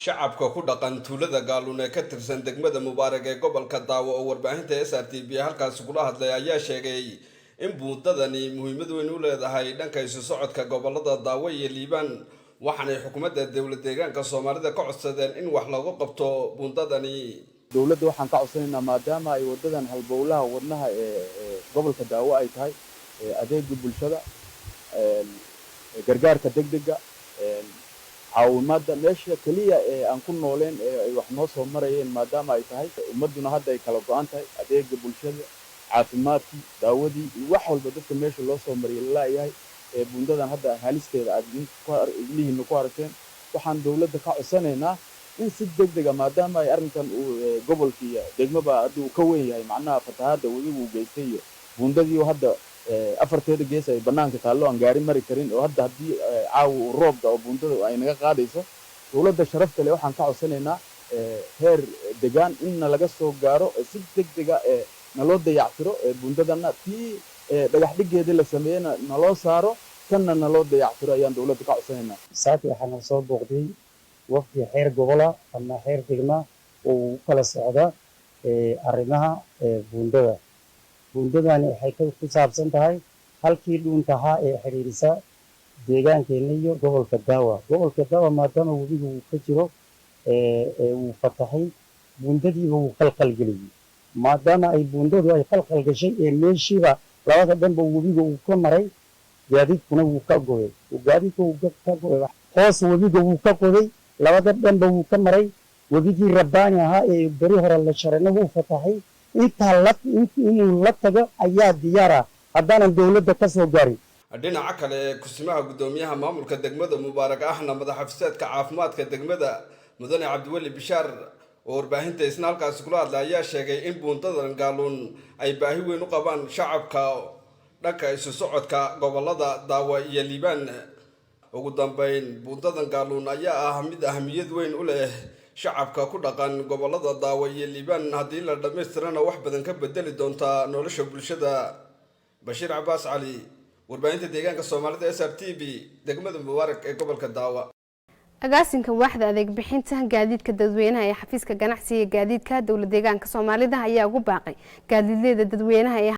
shacabka ku dhaqan tuulada Gaaluun ee ka tirsan degmada Mubaarak ee gobolka Daawo oo warbaahinta SRTV halkaas kula hadlay ayaa sheegay in buundadani muhiimad weyn u leedahay dhanka isu socodka gobolada Daawo iyo Liibaan waxaana xukuumadda dawladda deegaanka Soomaalida ka codsadeen in wax lagu qabto buundadani. dawladda waxaan ka codsanaynaa maadaama ay wadadan halbowlaha wadnaha ee gobolka Daawo ay tahay adeegga bulshada gargaarka degdega caawimada meesha kaliya ee aan ku nooleen ay wax noo soo marayeen maadaama ay tahay ummaduna hadda ay kala go'an tahay adeegga bulshada caafimaadkii daawadii wax walba dadka meesha loo soo mariyay la yahay buundadan hadda halisteeda aad idinlihiina ku aragteen waxaan dawladda ka codsanaynaa in si degdeg ah maadaama ay arrinkan gobolkii degmaba haduu ka weyn yahay macnaha fatahaada wadigu geystay iyo buundadii hadda afarteeda gees ay banaanka taalo aan gaari mari karin oo hadda hadii caawu roobda oo buundada ay naga qaadayso dawladda sharafta leh waxaan ka codsanaynaa heer deegaan in laga soo gaaro si degdeg ah naloo dayactiro buundadana tii dhagax dhigeeda la sameeyana naloo saaro kana naloo dayactiro ayaan dawladda ka codsanaynaa. saaki waxaan soo booqday waqti xeer gobola ama xeer degma oo kala socda arrimaha buundada. buundadani waxay ku saabsan tahay halkii dhuuntaha ee xiriirisa deegaankeena iyo gobolka Daawo. gobolka Daawo maadaama webigu uu ka jiro uu fatahay buundadiiba uu qalqal geliyay maadaama ay buundadu ay qalqal gashay meeshiiba labada dhanba webigu uu ka maray gaadiidkuna uu ka gooyay gaadiidku uu ka gooyay hoos webigu uu ka qoday labada dhanba uu ka maray webigii rabbaani ahaa ee bari hore la shareena uu fatahay inuu la tago ayaa diyaara haddaanan dawladda ka soo gaarin. dhinaca kale kusimaha gudoomiyaha maamulka degmada Mubaarak ahna madaxafiisadka caafimaadka degmada mudane Cabdiwali Bishaar oo warbaahinta isna halkaas kula hadlay ayaa sheegay in buundadan Gaaluun ay baahi weyn u qabaan shacabka dhanka isu socodka gobolada Daawo iyo Liibaan. ugu dambeyn buundadan Gaaluun ayaa ah mid ahmiyad weyn u leh shacabka ku dhaqan gobolada Daawo iyo Liibaan haddii la dhameystirana wax badan ka bedeli doonta nolosha bulshada. Bashiir Cabbaas Cali warbaahinta deegaanka Soomaalida SRTV degmada Mubaarak ee gobolka Daawo. agaasinka waaxda adeeg bixinta gaadiidka dadweynaha ee xafiiska ganacsiga gaadiidka dawladda deegaanka Soomaalida ayaa ugu baaqay gaadiidleyda dadweynaha ee